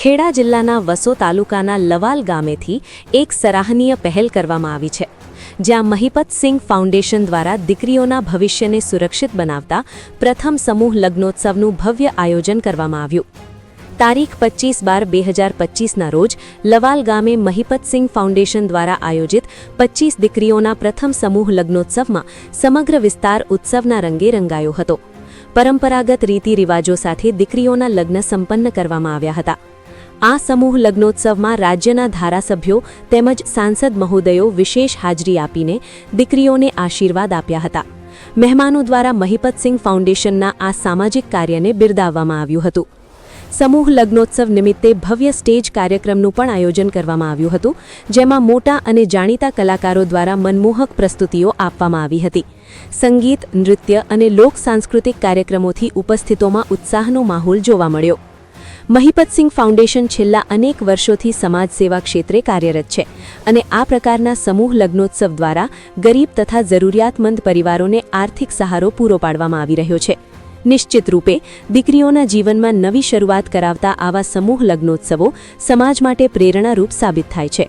ખેડા જિલ્લાના વસો તાલુકાના લવાલ ગામેથી એક સરાહનીય પહેલ કરવામાં આવી છે, જ્યાં મહિપત સિંઘ ફાઉન્ડેશન દ્વારા દીકરીઓના ભવિષ્યને સુરક્ષિત બનાવતા પ્રથમ સમૂહ લગ્નોત્સવનું ભવ્ય આયોજન કરવામાં આવ્યું. તારીખ 25/12/2025ના રોજ લવાલ ગામે મહિપત સિંઘ ફાઉન્ડેશન દ્વારા આયોજિત 25 દીકરીઓના પ્રથમ સમૂહ લગ્નોત્સવમાં સમગ્ર વિસ્તાર ઉત્સવના રંગે રંગાયો હતો. પરંપરાગત રીતિ-રિવાજો સાથે દીકરીઓના લગ્ન સંપન્ન કરવામાં આવ્યા હતા. આ સમૂહ લગ્નોત્સવમાં રાજ્યના ધારાસભ્યો તેમજ સાંસદ મહોદયો વિશેષ હાજરી આપીને દીકરીઓને આશીર્વાદ આપ્યા હતા. મહેમાનો દ્વારા મહિપત સિંઘ ફાઉન્ડેશનના આ સામાજિક કાર્યને બિરદાવવામાં આવ્યું હતું. સમૂહ લગ્નોત્સવ નિમિત્તે ભવ્ય સ્ટેજ કાર્યક્રમનું પણ આયોજન કરવામાં આવ્યું હતું, જેમાં મોટા અને જાણીતા કલાકારો દ્વારા મનમોહક પ્રસ્તુતિઓ આપવામાં આવી હતી. સંગીત, નૃત્ય અને લોક સાંસ્કૃતિક કાર્યક્રમોથી ઉપસ્થિતોમાં ઉત્સાહનો માહોલ જોવા મળ્યો. મહિપત સિંઘ ફાઉન્ડેશન છેલ્લા અનેક વર્ષોથી સમાજ સેવા ક્ષેત્રે કાર્યરત છે અને આ પ્રકારના સમૂહ લગ્નોત્સવ દ્વારા ગરીબ તથા જરૂરિયાતમંદ પરિવારોને આર્થિક સહારો પૂરો પાડવામાં આવી રહ્યો છે. નિશ્ચિત રૂપે દીકરીઓના જીવનમાં નવી શરૂઆત કરાવતા આવા સમૂહ લગ્નોત્સવો સમાજ માટે પ્રેરણારૂપ સાબિત થાય છે.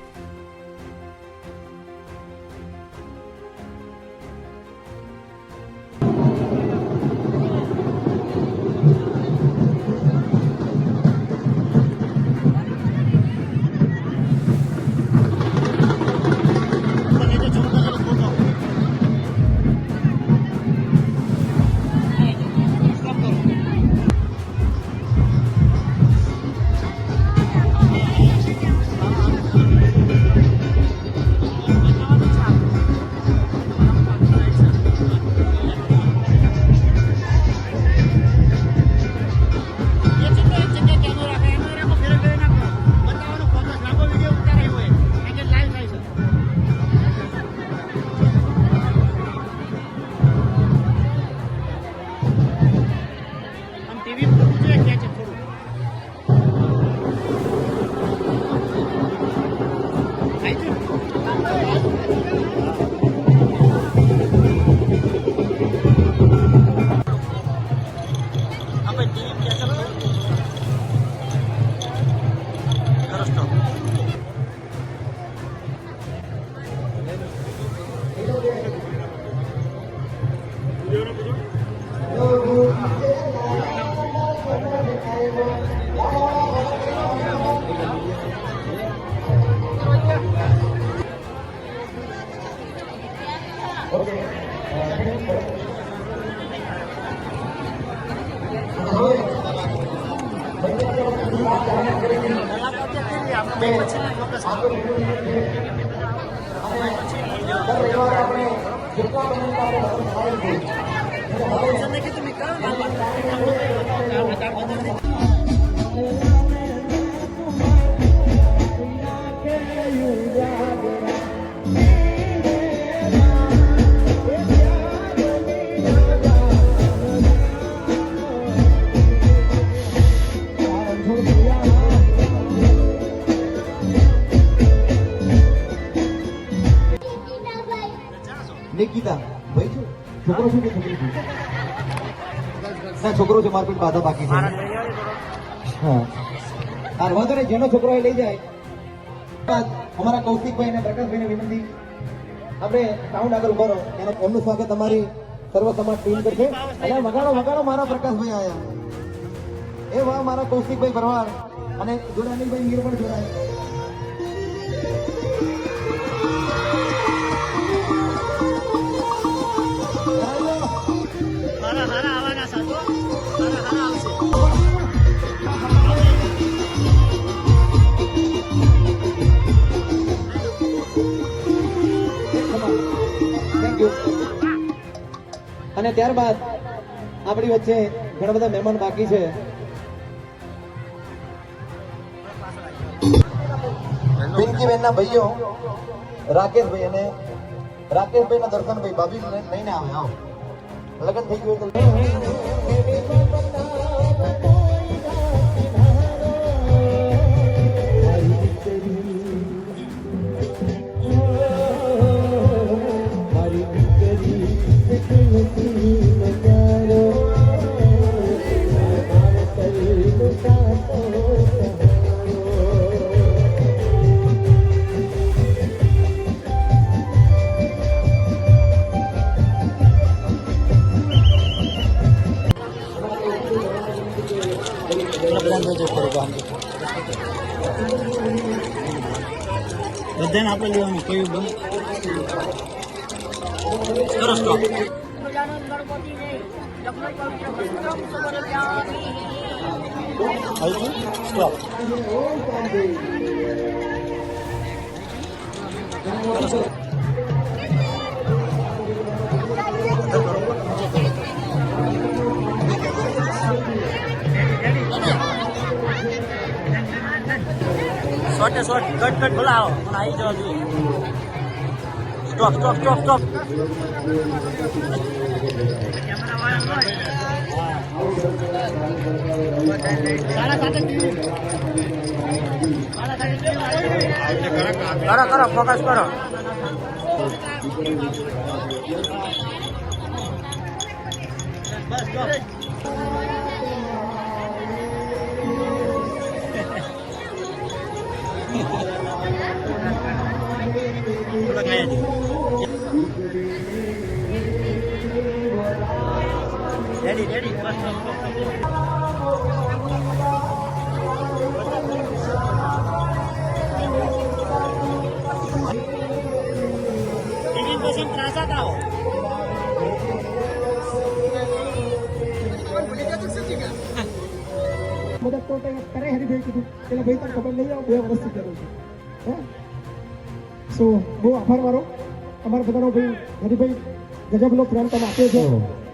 નિકિતા ભાઈ છું છોકરો છું કે છોકરી છું? ના છોકરો છે, મારપીટ બાધા બાકી છે. હા આ વાંધો નહીં, જેનો છોકરો એ લઈ જાય. અમારા કૌશિકભાઈ અને પ્રકાશભાઈને વિનંતી, આપણે સાઉન્ડ આગળ કરો, એમનું સ્વાગત અમારી સર્વ સમાજ ટીમ કરશે. અને વગાડો વગાડો, મારા પ્રકાશભાઈ આયા. એ વાહ, મારા કૌશિકભાઈ ભરવાડ અને જોડે અનિલભાઈ મીર પણ જોડાય. અને ત્યારબાદ આપણી વચ્ચે ઘણા બધા મહેમાન બાકી છે. પિંકીબેનના ભાઈઓ રાકેશભાઈ અને રાકેશભાઈના દર્શનભાઈ ભાભી લઈને આવે. આવો, લગ્ન થઈ ગયું તો બધાને આપણે લેવાનું કયું બંધ કરો સ્ટોપ સ્ટોપ શોર્ટે શોર્ટ કટ કટ બોલાવો પણ આવી જવા જોઈએ સ્ટોપ સ્ટોપ સ્ટોપ સ્ટોપ કરો કરો ફોકસ કરો રેડી રેડી મદદ તો કરે હરિભાઈ કીધું એટલે ભાઈ તને ખબર નહીં આવે 2 વર્ષથી કરું છું હે સો બહુ આભાર મારો અમારા બધાનો ભાઈ હરિભાઈ ગજબનો પ્રેમ તમે આપ્યો છે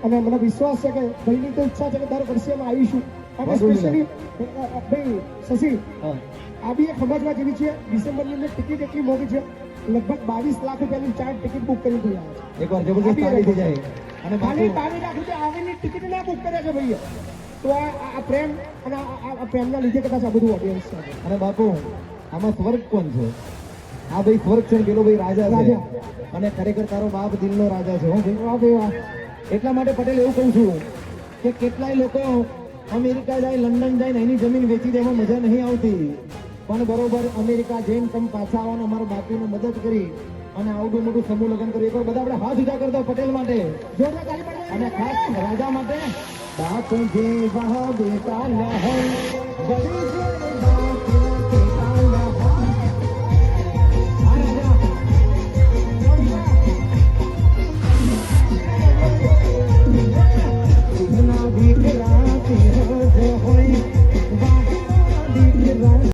અને મને વિશ્વાસ છે કે ભાઈની તો ઈચ્છા છે કે દર વર્ષે અમે આવીશું અને સ્પેશિયલી ભાઈ શશી આ બી એક સમજવા જેવી છે ડિસેમ્બરની અંદર ટિકિટ એટલી મોંઘી છે લગભગ 22 લાખ રૂપિયાની 4 ટિકિટ બુક કરી દઈએ એકવાર જબરદસ્ત તાળી થઈ જાય અને ખાલી 22 લાખ રૂપિયા આવીની ટિકિટ ના બુક કર્યા છે ભાઈએ તો આ પ્રેમ અને આ પ્રેમના લીધે કદાચ આ બધું ઓડિયન્સ છે અને બાપુ આમાં સ્વર્ગ કોણ છે આ ભાઈ સ્વર્ગ છે પેલો ભાઈ રાજા છે અને ખરેખર તારો બાપ દિલનો રાજા છે હો ભાઈ વાહ ભાઈ વાહ એટલા માટે પટેલ એવું કહું છું કે કેટલાય લોકો અમેરિકા જાય લંડન જાય ને એની જમીન વેચી દે એમાં મજા નહીં આવતી પણ બરોબર અમેરિકા જઈને તમે પાછા આવવાનો અમારા બાપુને મદદ કરી અને આવડું મોટું સમૂહ લગ્ન કર્યું એકવાર બધા આપણે હાથ ઊંચા કરતા પટેલ માટે જોરદાર તાળી પાડો અને ખાસ રાજા માટે બાપ જેવા બેટા ન હોય